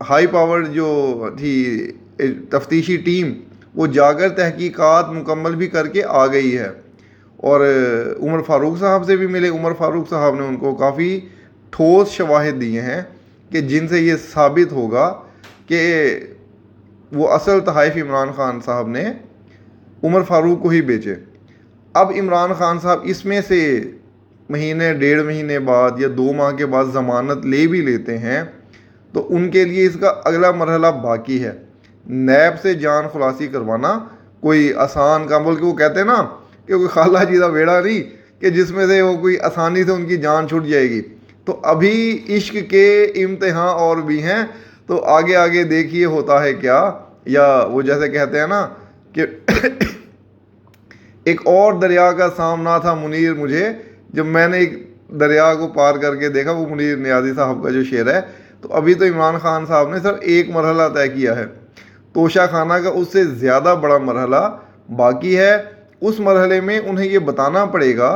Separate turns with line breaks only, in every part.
High power جو تھی تفتیشی team وہ جا کر تحقیقات مکمل بھی کر کے آ گئی ہے، اور عمر فاروق صاحب سے بھی ملے۔ عمر فاروق صاحب نے ان کو کافی ٹھوس شواہد دیے ہیں کہ جن سے یہ ثابت ہوگا کہ وہ اصل تحائف عمران خان صاحب نے عمر فاروق کو ہی بیچے۔ اب عمران خان صاحب اس میں سے مہینے 1.5 مہینے بعد یا 2 ماہ کے بعد ضمانت لے بھی لیتے ہیں تو ان کے لیے اس کا اگلا مرحلہ باقی ہے۔ نیب سے جان خلاصی کروانا کوئی آسان کام، بلکہ وہ کہتے ہیں نا کہ کوئی خالہ جی کا بیڑا نہیں کہ جس میں سے وہ کوئی آسانی سے ان کی جان چھوٹ جائے گی۔ تو ابھی عشق کے امتحان اور بھی ہیں، تو آگے آگے دیکھیے ہوتا ہے کیا۔ یا وہ جیسے کہتے ہیں نا کہ ایک اور دریا کا سامنا تھا منیر مجھے، جب میں نے ایک دریا کو پار کر کے دیکھا، وہ منیر نیازی صاحب کا جو شعر ہے۔ تو ابھی تو عمران خان صاحب نے صرف ایک مرحلہ طے کیا ہے، توشہ خانہ کا اس سے زیادہ بڑا مرحلہ باقی ہے۔ اس مرحلے میں انہیں یہ بتانا پڑے گا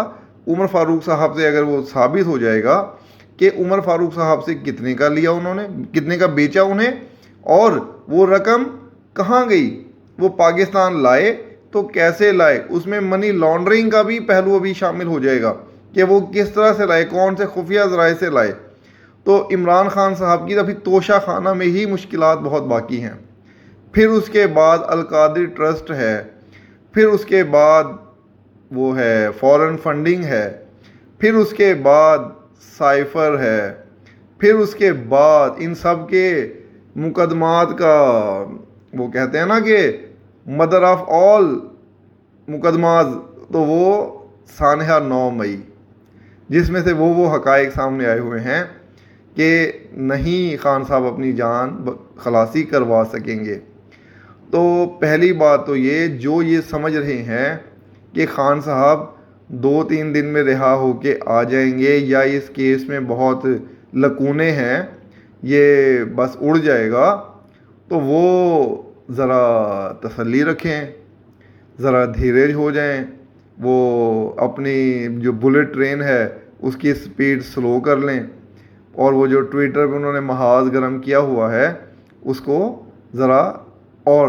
عمر فاروق صاحب سے، اگر وہ ثابت ہو جائے گا کہ عمر فاروق صاحب سے کتنے کا لیا انہوں نے، کتنے کا بیچا انہیں، اور وہ رقم کہاں گئی، وہ پاکستان لائے تو کیسے لائے۔ اس میں منی لانڈرنگ کا بھی پہلو ابھی شامل ہو جائے گا کہ وہ کس طرح سے لائے، کون سے خفیہ ذرائع سے لائے۔ تو عمران خان صاحب کی ابھی توشہ خانہ میں ہی مشکلات بہت باقی ہیں۔ پھر اس کے بعد القادری ٹرسٹ ہے، پھر اس کے بعد وہ ہے فورن فنڈنگ ہے، پھر اس کے بعد سائفر ہے، پھر اس کے بعد ان سب کے مقدمات کا وہ کہتے ہیں نا کہ مدر آف آل مقدمات، تو وہ سانحہ 9 مئی، جس میں سے وہ حقائق سامنے آئے ہوئے ہیں کہ نہیں خان صاحب اپنی جان خلاصی کروا سکیں گے۔ تو پہلی بات تو یہ سمجھ رہے ہیں کہ خان صاحب 2-3 دن میں رہا ہو کے آ جائیں گے، یا اس کیس میں بہت لکونے ہیں یہ بس اڑ جائے گا، تو وہ ذرا تسلی رکھیں، ذرا دھیرج ہو جائیں، وہ اپنی جو بلٹ ٹرین ہے اس کی سپیڈ سلو کر لیں، اور وہ جو ٹویٹر پہ انہوں نے محاذ گرم کیا ہوا ہے اس کو ذرا اور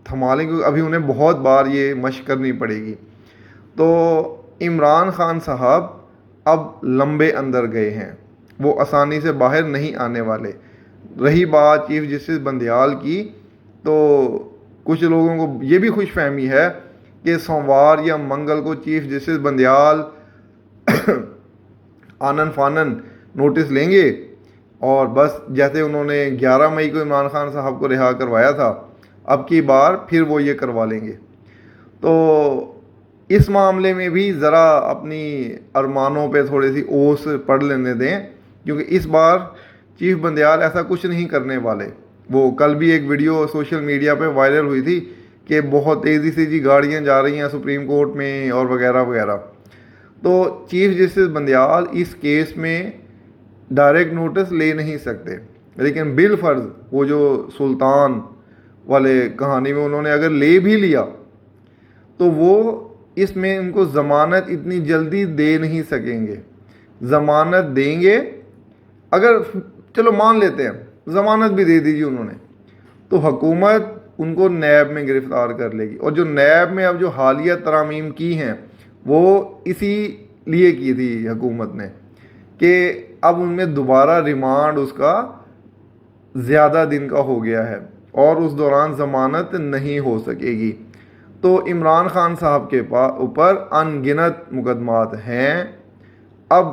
تھما لیں، کیونکہ ابھی انہیں بہت بار یہ مشق کرنی پڑے گی۔ تو عمران خان صاحب اب لمبے اندر گئے ہیں، وہ آسانی سے باہر نہیں آنے والے۔ رہی بات چیف جسٹس بندیال کی، تو کچھ لوگوں کو یہ بھی خوش فہمی ہے کہ سوموار یا منگل کو چیف جسٹس بندیال آنن فانن نوٹس لیں گے، اور بس جیسے انہوں نے 11 مئی کو عمران خان صاحب کو رہا کروایا تھا، اب کی بار پھر وہ یہ کروا لیں گے۔ تو اس معاملے میں بھی ذرا اپنی ارمانوں پہ تھوڑی سی اوس پڑھ لینے دیں، کیونکہ اس بار چیف بندیال ایسا کچھ نہیں کرنے والے۔ وہ کل بھی ایک ویڈیو سوشل میڈیا پہ وائرل ہوئی تھی کہ بہت تیزی سے گاڑیاں جا رہی ہیں سپریم کورٹ میں اور وغیرہ وغیرہ۔ تو چیف جسٹس بندیال اس کیس میں ڈائریکٹ نوٹس لے نہیں سکتے، لیکن بالفرض وہ جو سلطان والے کہانی میں انہوں نے اگر لے بھی لیا تو وہ اس میں ان کو ضمانت اتنی جلدی دے نہیں سکیں گے۔ ضمانت دیں گے، اگر چلو مان لیتے ہیں ضمانت بھی دے دیجیے انہوں نے، تو حکومت ان کو نیب میں گرفتار کر لے گی، اور جو نیب میں اب جو حالیہ ترامیم کی ہیں وہ اسی لیے کی تھی حکومت نے کہ اب ان میں دوبارہ ریمانڈ اس کا زیادہ دن کا ہو گیا ہے اور اس دوران ضمانت نہیں ہو سکے گی۔ تو عمران خان صاحب کے اوپر ان گنت مقدمات ہیں۔ اب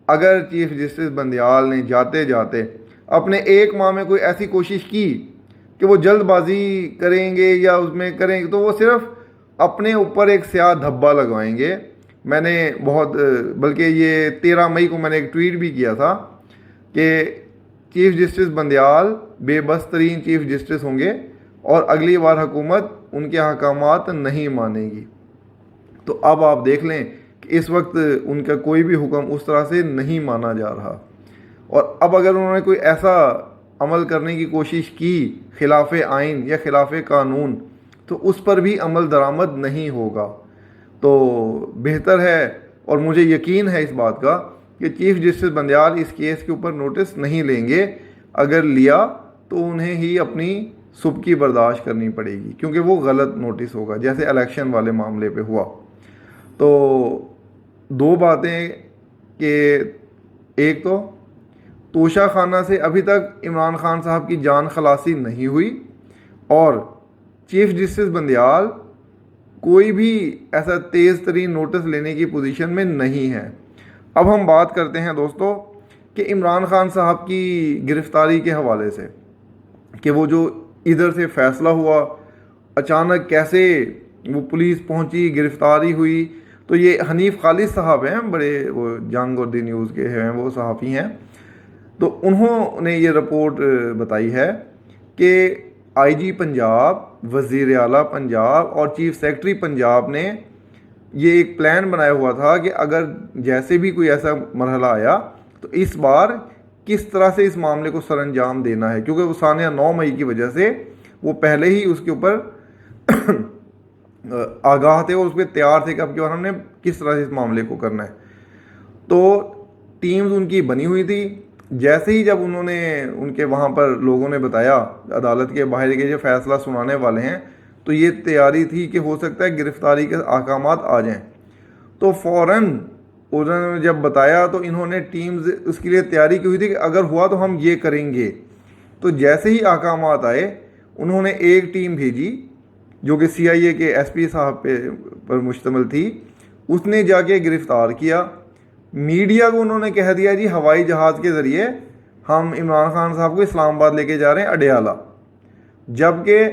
اگر چیف جسٹس بندیال نے جاتے جاتے اپنے 1 ماہ میں کوئی ایسی کوشش کی کہ وہ جلد بازی کریں گے یا اس میں کریں گے، تو وہ صرف اپنے اوپر ایک سیاہ دھبا لگوائیں گے۔ میں نے بلکہ یہ 13 مئی کو میں نے ایک ٹویٹ بھی کیا تھا کہ چیف جسٹس بندیال بے بس ترین چیف جسٹس ہوں گے اور اگلی بار حکومت ان کے احکامات نہیں مانے گی۔ تو اب آپ دیکھ لیں کہ اس وقت ان کا کوئی بھی حکم اس طرح سے نہیں مانا جا رہا، اور اب اگر انہوں نے کوئی ایسا عمل کرنے کی کوشش کی خلاف آئین یا خلاف قانون، تو اس پر بھی عمل درآمد نہیں ہوگا۔ تو بہتر ہے، اور مجھے یقین ہے اس بات کا، کہ چیف جسٹس بندیال اس کیس کے اوپر نوٹس نہیں لیں گے، اگر لیا تو انہیں ہی اپنی سبکی برداشت کرنی پڑے گی، کیونکہ وہ غلط نوٹس ہوگا، جیسے الیکشن والے معاملے پہ ہوا۔ تو دو باتیں کہ ایک تو توشہ خانہ سے ابھی تک عمران خان صاحب کی جان خلاصی نہیں ہوئی، اور چیف جسٹس بندیال کوئی بھی ایسا تیز ترین نوٹس لینے کی پوزیشن میں نہیں ہے۔ اب ہم بات کرتے ہیں دوستو کہ عمران خان صاحب کی گرفتاری کے حوالے سے، کہ وہ جو ادھر سے فیصلہ ہوا، اچانک کیسے وہ پولیس پہنچی، گرفتاری ہوئی۔ تو یہ حنیف خالد صاحب ہیں، بڑے وہ جنگ اور دی نیوز کے ہیں، وہ صحافی ہیں، تو انہوں نے یہ رپورٹ بتائی ہے کہ آئی جی پنجاب، وزیر اعلیٰ پنجاب اور چیف سیکرٹری پنجاب نے یہ ایک پلان بنایا ہوا تھا کہ اگر جیسے بھی کوئی ایسا مرحلہ آیا تو اس بار کس طرح سے اس معاملے کو سر انجام دینا ہے، کیونکہ وہ سانحہ 9 مئی کی وجہ سے وہ پہلے ہی اس کے اوپر آگاہ تھے اور اس پہ تیار تھے کہ اب کی بار ہم نے کس طرح سے اس معاملے کو کرنا ہے۔ تو ٹیمز ان کی بنی ہوئی تھی۔ جیسے ہی جب انہوں نے ان کے وہاں پر لوگوں نے بتایا عدالت کے باہر کے جو فیصلہ سنانے والے ہیں، تو یہ تیاری تھی کہ ہو سکتا ہے گرفتاری کے احکامات آ جائیں، تو فوراً انہوں نے جب بتایا تو انہوں نے ٹیمز اس کے لیے تیاری کی ہوئی تھی کہ اگر ہوا تو ہم یہ کریں گے۔ تو جیسے ہی احکامات آئے انہوں نے ایک ٹیم بھیجی جو کہ CIA کے SP صاحب پر مشتمل تھی، اس نے جا کے گرفتار کیا۔ میڈیا کو انہوں نے کہہ دیا جی ہوائی جہاز کے ذریعے ہم عمران خان صاحب کو اسلام آباد لے کے جا رہے ہیں اڈیالہ، جبکہ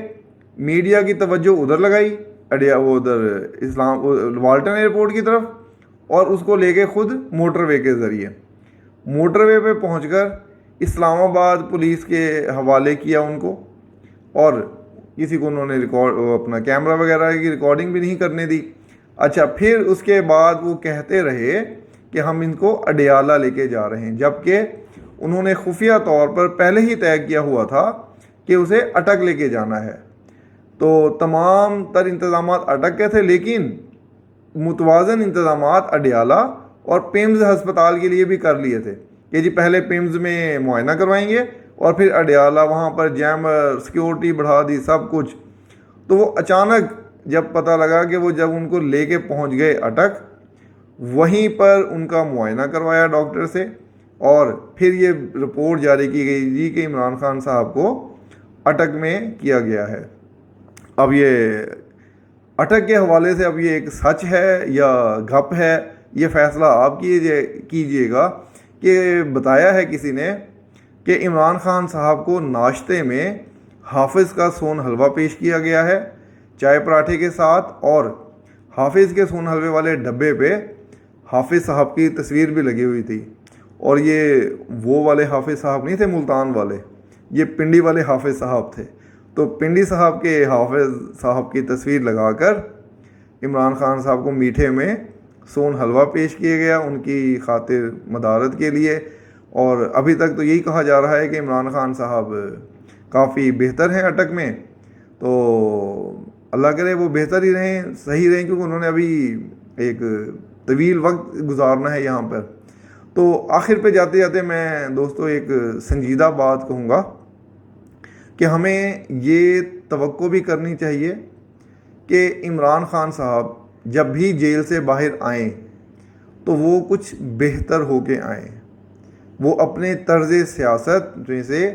میڈیا کی توجہ ادھر لگائی، وہ ادھر والٹن ایئرپورٹ کی طرف، اور اس کو لے کے خود موٹر وے کے ذریعے موٹر وے پہ پہنچ کر اسلام آباد پولیس کے حوالے کیا ان کو، اور کسی کو انہوں نے اپنا کیمرہ وغیرہ کی ریکارڈنگ بھی نہیں کرنے دی۔ اچھا، پھر اس کے بعد وہ کہتے رہے کہ ہم ان کو اڈیالہ لے کے جا رہے ہیں، جبکہ انہوں نے خفیہ طور پر پہلے ہی طے کیا ہوا تھا کہ اسے اٹک لے کے جانا ہے۔ تو تمام تر انتظامات اٹک کے تھے، لیکن متوازن انتظامات اڈیالہ اور پیمز ہسپتال کے لیے بھی کر لیے تھے کہ جی پہلے پیمز میں معائنہ کروائیں گے اور پھر اڈیالہ، وہاں پر جیمر سیکیورٹی بڑھا دی، سب کچھ۔ تو وہ اچانک جب پتہ لگا کہ وہ جب ان کو لے کے پہنچ گئے اٹک، وہیں پر ان کا معائنہ کروایا ڈاکٹر سے، اور پھر یہ رپورٹ جاری کی گئی جی کہ عمران خان صاحب کو اٹک میں کیا گیا ہے۔ اب یہ اٹک کے حوالے سے اب یہ ایک سچ ہے یا گپ ہے، یہ فیصلہ آپ کیجئے گا کہ بتایا ہے کسی نے کہ عمران خان صاحب کو ناشتے میں حافظ کا سون حلوہ پیش کیا گیا ہے چائے پراٹھے کے ساتھ، اور حافظ کے سون حلوے والے ڈبے پہ حافظ صاحب کی تصویر بھی لگی ہوئی تھی، اور یہ وہ والے حافظ صاحب نہیں تھے ملتان والے، یہ پنڈی والے حافظ صاحب تھے۔ تو پنڈی صاحب کے حافظ صاحب کی تصویر لگا کر عمران خان صاحب کو میٹھے میں سون حلوہ پیش کیا گیا ان کی خاطر مدارت کے لیے۔ اور ابھی تک تو یہی کہا جا رہا ہے کہ عمران خان صاحب کافی بہتر ہیں اٹک میں، تو اللہ کرے وہ بہتر ہی رہیں، صحیح رہیں، کیونکہ انہوں نے ابھی ایک طویل وقت گزارنا ہے یہاں پر۔ تو آخر پہ جاتے جاتے میں دوستو ایک سنجیدہ بات کہوں گا کہ ہمیں یہ توقع بھی کرنی چاہیے کہ عمران خان صاحب جب بھی جیل سے باہر آئیں تو وہ کچھ بہتر ہو کے آئیں، وہ اپنے طرز سیاست میں سے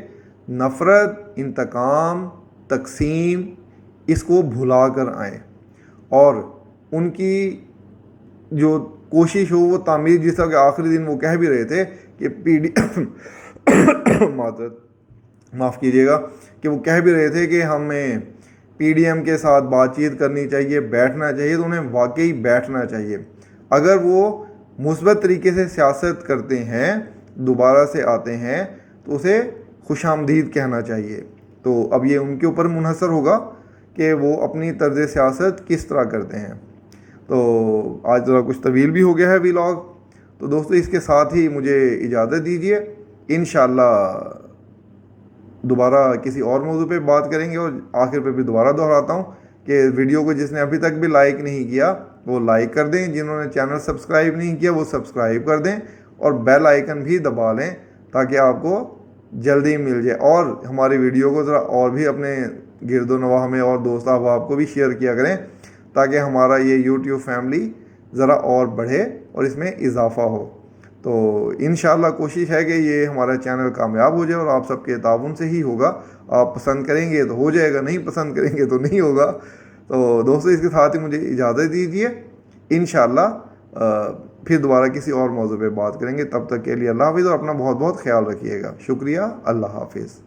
نفرت، انتقام، تقسیم، اس کو بھلا کر آئیں، اور ان کی جو کوشش ہو وہ تعمیر، جس طرح کہ آخری دن وہ کہہ بھی رہے تھے کہ معاف کیجیے گا، کہ وہ کہہ بھی رہے تھے کہ ہمیں PDM کے ساتھ بات چیت کرنی چاہیے، بیٹھنا چاہیے، تو انہیں واقعی بیٹھنا چاہیے۔ اگر وہ مثبت طریقے سے سیاست کرتے ہیں، دوبارہ سے آتے ہیں، تو اسے خوش آمدید کہنا چاہیے۔ تو اب یہ ان کے اوپر منحصر ہوگا کہ وہ اپنی طرز سیاست کس طرح کرتے ہیں۔ تو آج ذرا کچھ طویل بھی ہو گیا ہے ویلاگ، تو دوستو اس کے ساتھ ہی مجھے اجازت دیجیے، انشاءاللہ دوبارہ کسی اور موضوع پہ بات کریں گے۔ اور آخر پہ بھی دوبارہ دہراتا ہوں کہ ویڈیو کو جس نے ابھی تک بھی لائک نہیں کیا وہ لائک کر دیں، جنہوں نے چینل سبسکرائب نہیں کیا وہ سبسکرائب کر دیں، اور بیل آئیکن بھی دبا لیں تاکہ آپ کو جلدی مل جائے. اور ہماری ویڈیو کو ذرا اور بھی اپنے گرد و نواح میں اور دوست احباب کو بھی شیئر کیا کریں تاکہ ہمارا یہ یوٹیوب فیملی ذرا اور بڑھے اور اس میں اضافہ ہو. تو انشاءاللہ کوشش ہے کہ یہ ہمارا چینل کامیاب ہو جائے اور آپ سب کے تعاون سے ہی ہوگا. آپ پسند کریں گے تو ہو جائے گا, نہیں پسند کریں گے تو نہیں ہوگا. تو دوستو اس کے ساتھ ہی مجھے اجازت دیجیے. انشاءاللہ پھر دوبارہ کسی اور موضوع پہ بات کریں گے. تب تک کے لیے اللہ حافظ اور اپنا بہت بہت خیال رکھیے گا. شکریہ. اللہ حافظ.